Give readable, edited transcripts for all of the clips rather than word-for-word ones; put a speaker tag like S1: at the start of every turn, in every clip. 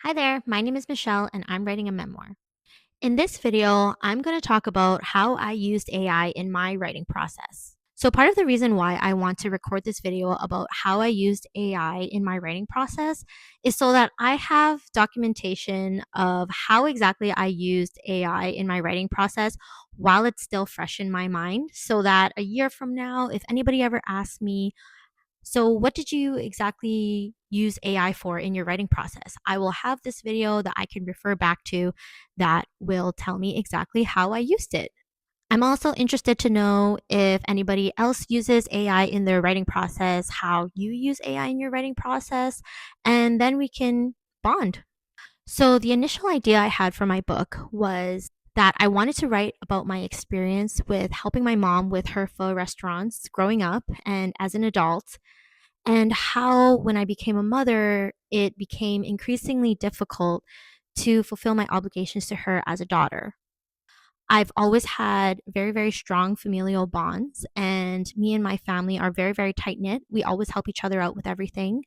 S1: Hi there, my name is Michelle and I'm writing a memoir. In this video, I'm going to talk about how I used AI in my writing process. So, part of the reason why I want to record this video about how I used AI in my writing process is so that I have documentation of how exactly I used AI in my writing process while it's still fresh in my mind. So that a year from now, if anybody ever asks me, so, what did you exactly use AI for in your writing process? I will have this video that I can refer back to that will tell me exactly how I used it. I'm also interested to know if anybody else uses AI in their writing process, how you use AI in your writing process, and then we can bond. So, the initial idea I had for my book was that I wanted to write about my experience with helping my mom with her pho restaurants growing up and as an adult, and how, when I became a mother, it became increasingly difficult to fulfill my obligations to her as a daughter. I've always had very, very strong familial bonds, and me and my family are very, very tight knit. We always help each other out with everything.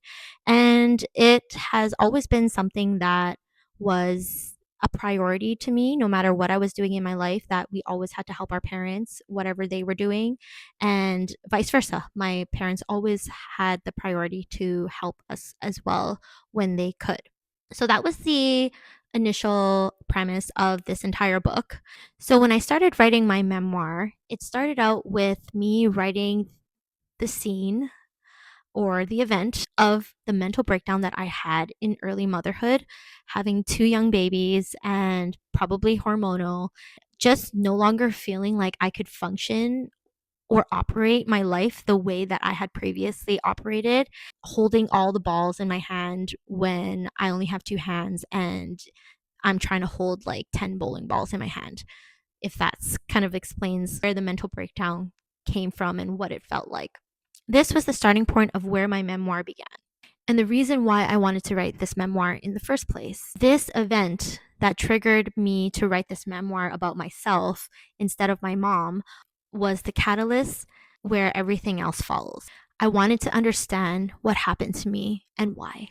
S1: And it has always been something that was a priority to me, no matter what I was doing in my life, that we always had to help our parents, whatever they were doing, and vice versa. My parents always had the priority to help us as well when they could. So that was the initial premise of this entire book. So when I started writing my memoir, it started out with me writing the scene or the event of the mental breakdown that I had in early motherhood, having two young babies and probably hormonal, just no longer feeling like I could function or operate my life the way that I had previously operated, holding all the balls in my hand when I only have two hands and I'm trying to hold like 10 bowling balls in my hand. If that's kind of explains where the mental breakdown came from and what it felt like. This was the starting point of where my memoir began, and the reason why I wanted to write this memoir in the first place. This event that triggered me to write this memoir about myself instead of my mom was the catalyst where everything else follows. I wanted to understand what happened to me and why.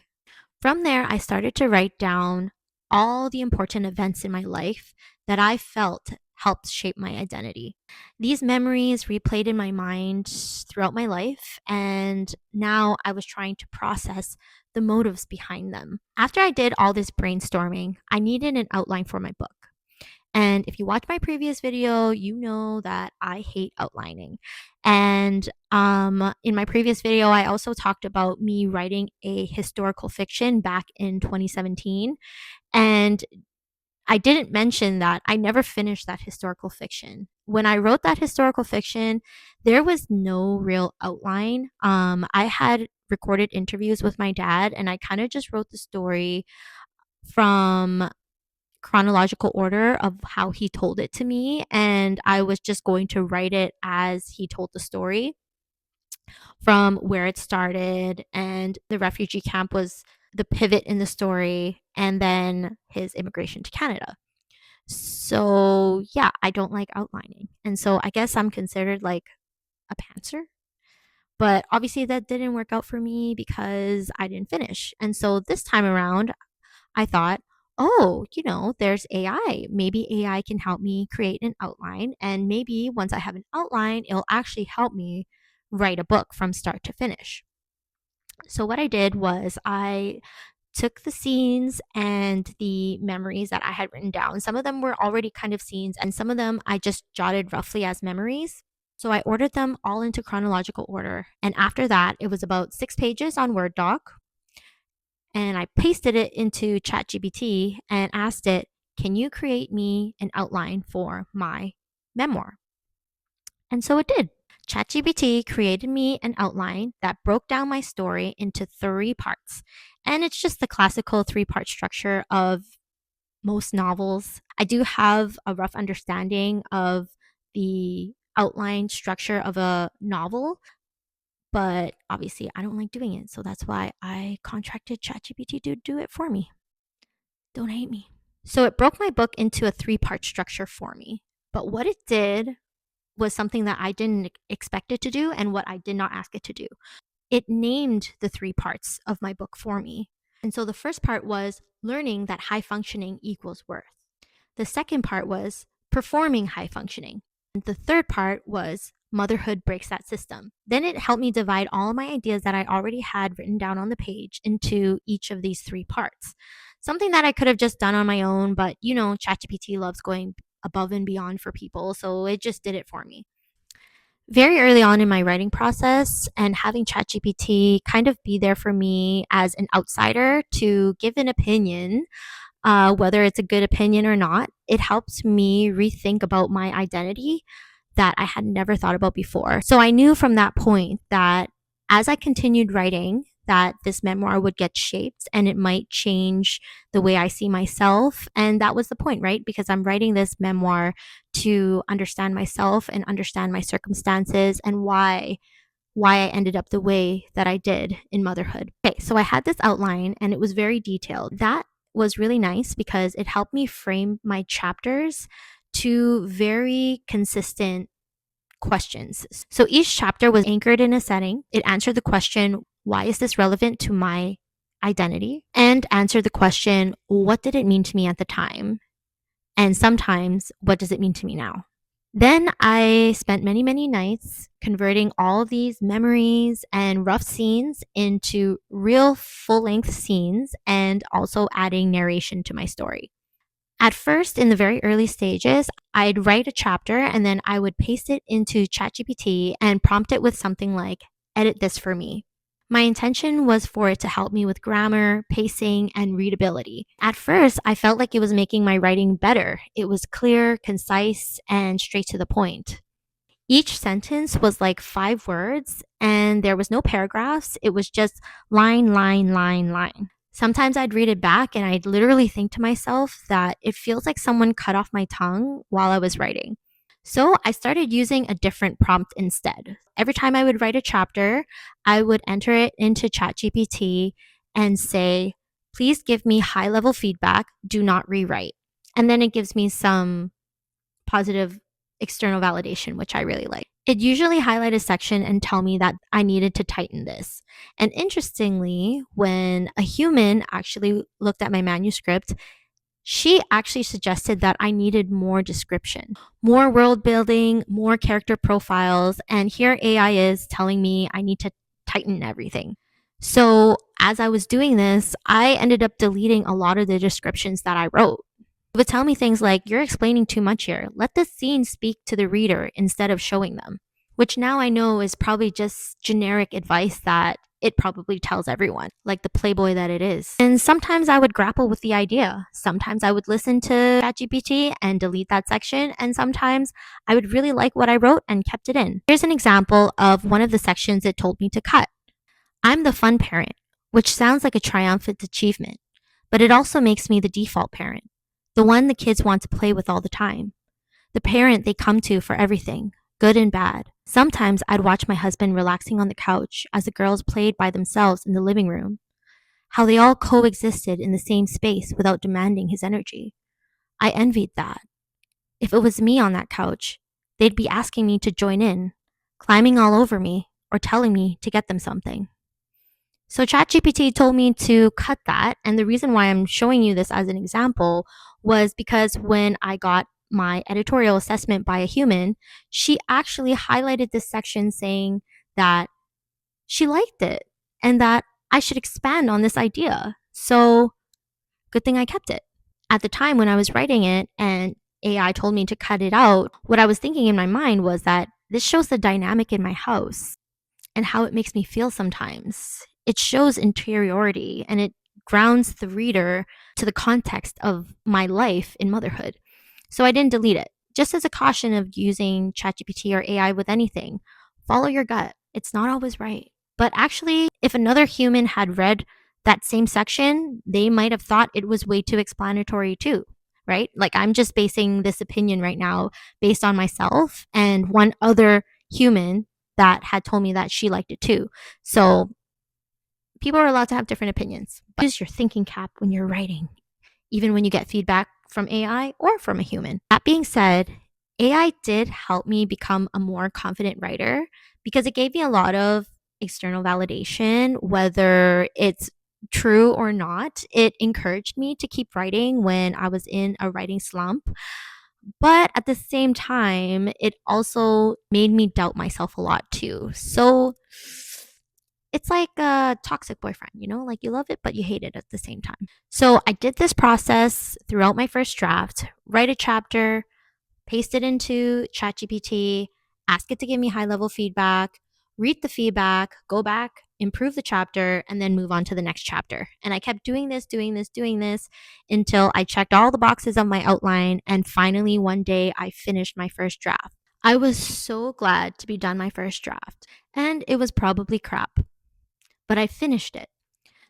S1: From there, I started to write down all the important events in my life that I felt helped shape my identity. These memories replayed in my mind throughout my life, and now I was trying to process the motives behind them. After I did all this brainstorming, I needed an outline for my book. And if you watch my previous video, you know that I hate outlining. And in my previous video, I also talked about me writing a historical fiction back in 2017. And I didn't mention that I never finished that historical fiction. When I wrote that historical fiction, there was no real outline. I had recorded interviews with my dad, and I kind of just wrote the story from chronological order of how he told it to me, and I was just going to write it as he told the story from where it started, and the refugee camp was the pivot in the story, and then his immigration to Canada. So yeah, I don't like outlining, and so I guess I'm considered like a pantser. But obviously that didn't work out for me because I didn't finish, and so this time around I thought, oh, there's AI. Maybe AI can help me create an outline. And maybe once I have an outline, it'll actually help me write a book from start to finish. So, what I did was I took the scenes and the memories that I had written down. Some of them were already kind of scenes, and some of them I just jotted roughly as memories. So I ordered them all into chronological order. And after that, it was about 6 pages on Word doc, and I pasted it into ChatGPT and asked it, can you create me an outline for my memoir? And so it did. ChatGPT created me an outline that broke down my story into 3 parts. And it's just the classical 3 part structure of most novels. I do have a rough understanding of the outline structure of a novel, but obviously I don't like doing it. So that's why I contracted ChatGPT to do it for me. Don't hate me. So it broke my book into a 3 part structure for me. But what it did was something that I didn't expect it to do and what I did not ask it to do. It named the 3 parts of my book for me. And so the first part was learning that high functioning equals worth. The second part was performing high functioning. And the third part was motherhood breaks that system. Then it helped me divide all of my ideas that I already had written down on the page into each of these three parts. Something that I could have just done on my own, but ChatGPT loves going above and beyond for people, so it just did it for me. Very early on in my writing process, and having ChatGPT kind of be there for me as an outsider to give an opinion, whether it's a good opinion or not, it helps me rethink about my identity that I had never thought about before. So I knew from that point that as I continued writing, that this memoir would get shaped and it might change the way I see myself. And that was the point, right? Because I'm writing this memoir to understand myself and understand my circumstances and why I ended up the way that I did in motherhood. Okay, so I had this outline and it was very detailed. That was really nice because it helped me frame my chapters to very consistent questions. So each chapter was anchored in a setting. It answered the question, why is this relevant to my identity? And answered the question, what did it mean to me at the time? And sometimes, what does it mean to me now? Then I spent many, many nights converting all of these memories and rough scenes into real full length scenes and also adding narration to my story. At first, in the very early stages, I'd write a chapter and then I would paste it into ChatGPT and prompt it with something like, edit this for me. My intention was for it to help me with grammar, pacing, and readability. At first, I felt like it was making my writing better. It was clear, concise, and straight to the point. Each sentence was like 5 words, and there was no paragraphs. It was just line, line, line, line. Sometimes I'd read it back and I'd literally think to myself that it feels like someone cut off my tongue while I was writing. So I started using a different prompt instead. Every time I would write a chapter, I would enter it into ChatGPT and say, please give me high level feedback, do not rewrite. And then it gives me some positive external validation, which I really like. It usually highlight a section and tell me that I needed to tighten this. And interestingly, when a human actually looked at my manuscript, she actually suggested that I needed more description, more world building, more character profiles. And here AI is telling me I need to tighten everything. So as I was doing this, I ended up deleting a lot of the descriptions that I wrote. It would tell me things like, you're explaining too much here. Let the scene speak to the reader instead of showing them, which now I know is probably just generic advice that it probably tells everyone, like the playboy that it is. And sometimes I would grapple with the idea. Sometimes I would listen to ChatGPT and delete that section, and sometimes I would really like what I wrote and kept it in. Here's an example of one of the sections it told me to cut. I'm the fun parent, which sounds like a triumphant achievement, but it also makes me the default parent, the one the kids want to play with all the time, the parent they come to for everything, good and bad. Sometimes I'd watch my husband relaxing on the couch as the girls played by themselves in the living room, how they all coexisted in the same space without demanding his energy. I envied that. If it was me on that couch, they'd be asking me to join in, climbing all over me, or telling me to get them something. So ChatGPT told me to cut that. And the reason why I'm showing you this as an example was because when I got my editorial assessment by a human, she actually highlighted this section saying that she liked it and that I should expand on this idea. So good thing I kept it. At the time when I was writing it and AI told me to cut it out, what I was thinking in my mind was that this shows the dynamic in my house and how it makes me feel sometimes. It shows interiority and it grounds the reader to the context of my life in motherhood. So I didn't delete it. Just as a caution of using ChatGPT or AI with anything, follow your gut. It's not always right. But actually, if another human had read that same section, they might have thought it was way too explanatory too, right? Like I'm just basing this opinion right now based on myself and one other human that had told me that she liked it too. So people are allowed to have different opinions. But use your thinking cap when you're writing, even when you get feedback from AI or from a human. That being said, AI did help me become a more confident writer because it gave me a lot of external validation, whether it's true or not, it encouraged me to keep writing when I was in a writing slump. But at the same time, it also made me doubt myself a lot too. So it's like a toxic boyfriend, like you love it, but you hate it at the same time. So I did this process throughout my first draft, write a chapter, paste it into ChatGPT, ask it to give me high level feedback, read the feedback, go back, improve the chapter, and then move on to the next chapter. And I kept doing this until I checked all the boxes of my outline. And finally, one day, I finished my first draft. I was so glad to be done my first draft. And it was probably crap, but I finished it.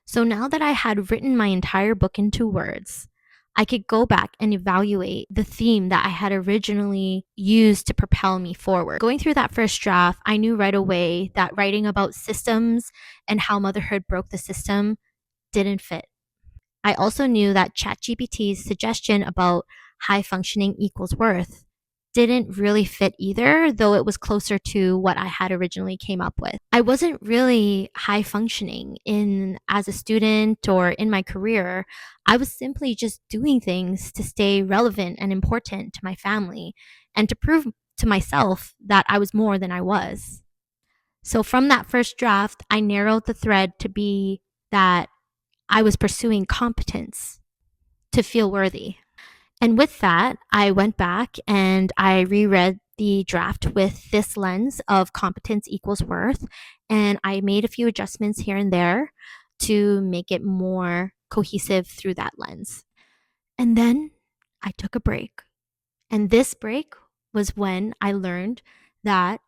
S1: So now that I had written my entire book into words, I could go back and evaluate the theme that I had originally used to propel me forward. Going through that first draft, I knew right away that writing about systems and how motherhood broke the system didn't fit. I also knew that ChatGPT's suggestion about high functioning equals worth didn't really fit either, though it was closer to what I had originally came up with. I wasn't really high functioning in as a student or in my career. I was simply just doing things to stay relevant and important to my family and to prove to myself that I was more than I was. So from that first draft, I narrowed the thread to be that I was pursuing competence to feel worthy. And with that, I went back and I reread the draft with this lens of competence equals worth. And I made a few adjustments here and there to make it more cohesive through that lens. And then I took a break. And this break was when I learned that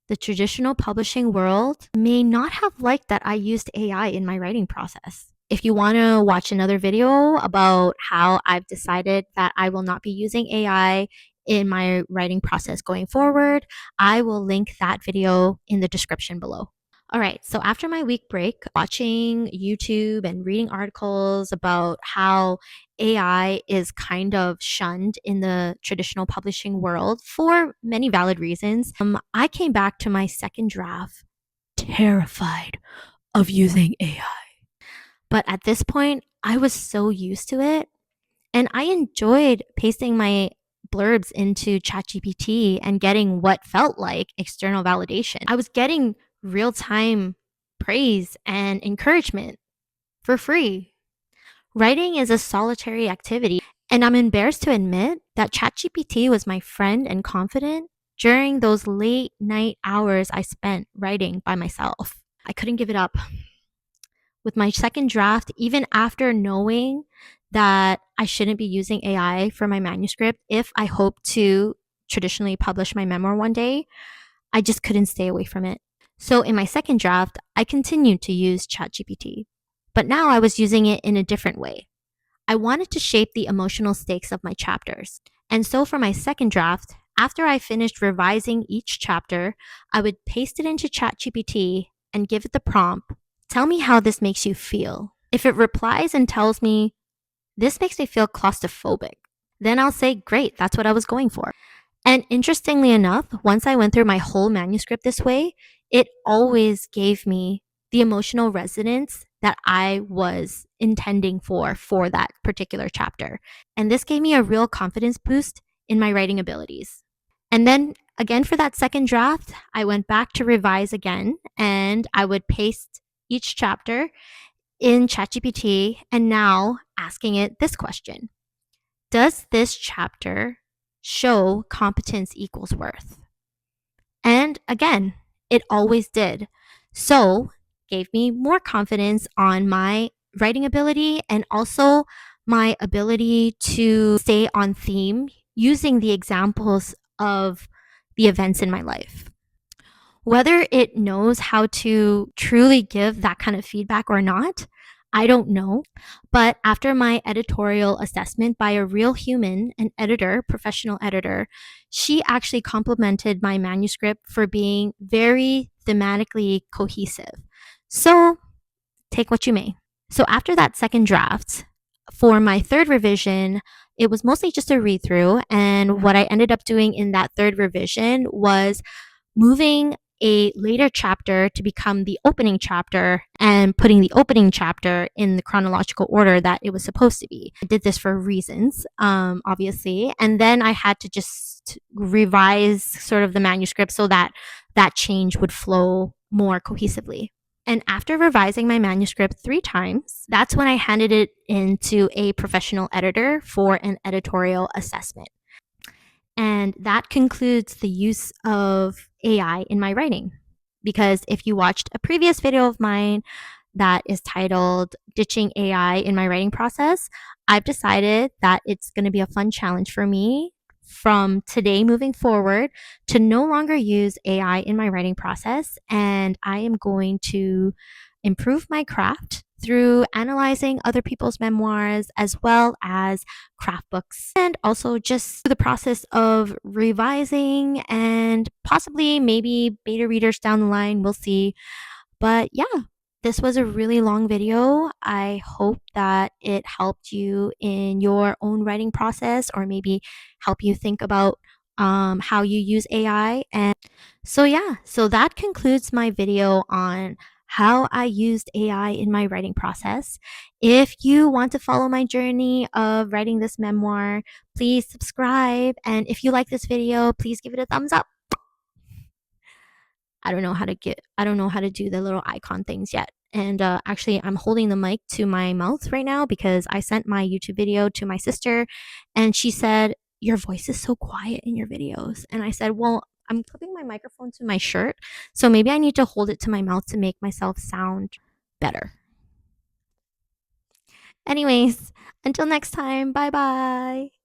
S1: the traditional publishing world may not have liked that I used AI in my writing process. If you want to watch another video about how I've decided that I will not be using AI in my writing process going forward, I will link that video in the description below. All right, so after my week break, watching YouTube and reading articles about how AI is kind of shunned in the traditional publishing world for many valid reasons, I came back to my second draft terrified of using AI. But at this point, I was so used to it and I enjoyed pasting my blurbs into ChatGPT and getting what felt like external validation. I was getting real time praise and encouragement for free. Writing is a solitary activity, and I'm embarrassed to admit that ChatGPT was my friend and confidant during those late night hours I spent writing by myself. I couldn't give it up. With my second draft, even after knowing that I shouldn't be using AI for my manuscript if I hope to traditionally publish my memoir one day, I just couldn't stay away from it. So in my second draft, I continued to use ChatGPT, but now I was using it in a different way. I wanted to shape the emotional stakes of my chapters. And so for my second draft, after I finished revising each chapter, I would paste it into ChatGPT and give it the prompt, tell me how this makes you feel. If it replies and tells me, this makes me feel claustrophobic, then I'll say, great, that's what I was going for. And interestingly enough, once I went through my whole manuscript this way, it always gave me the emotional resonance that I was intending for that particular chapter. And this gave me a real confidence boost in my writing abilities. And then again, for that second draft, I went back to revise again and I would paste each chapter in ChatGPT and now asking it this question. Does this chapter show competence equals worth? And again, it always did. So gave me more confidence on my writing ability and also my ability to stay on theme using the examples of the events in my life. Whether it knows how to truly give that kind of feedback or not, I don't know. But after my editorial assessment by a real human, an editor, professional editor, she actually complimented my manuscript for being very thematically cohesive. So take what you may. So after that second draft, for my third revision, it was mostly just a read through. And what I ended up doing in that third revision was moving a later chapter to become the opening chapter and putting the opening chapter in the chronological order that it was supposed to be. I did this for reasons, obviously. And then I had to just revise sort of the manuscript so that that change would flow more cohesively. And after revising my manuscript 3 times, that's when I handed it into a professional editor for an editorial assessment. And that concludes the use of AI in my writing. Because if you watched a previous video of mine that is titled Ditching AI in My Writing Process, I've decided that it's going to be a fun challenge for me from today moving forward to no longer use AI in my writing process. And I am going to improve my craft through analyzing other people's memoirs as well as craft books, and also just the process of revising and possibly maybe beta readers down the line. We'll see. But yeah, this was a really long video. I hope that it helped you in your own writing process, or maybe help you think about how you use AI. And so yeah, so that concludes my video on how I used AI in my writing process. If you want to follow my journey of writing this memoir, please subscribe. And if you like this video, please give it a thumbs up. I don't know how to do the little icon things yet. And actually, I'm holding the mic to my mouth right now because I sent my YouTube video to my sister and she said, "Your voice is so quiet in your videos." And I said, "Well, I'm clipping my microphone to my shirt, so maybe I need to hold it to my mouth to make myself sound better." Anyways, until next time, bye bye.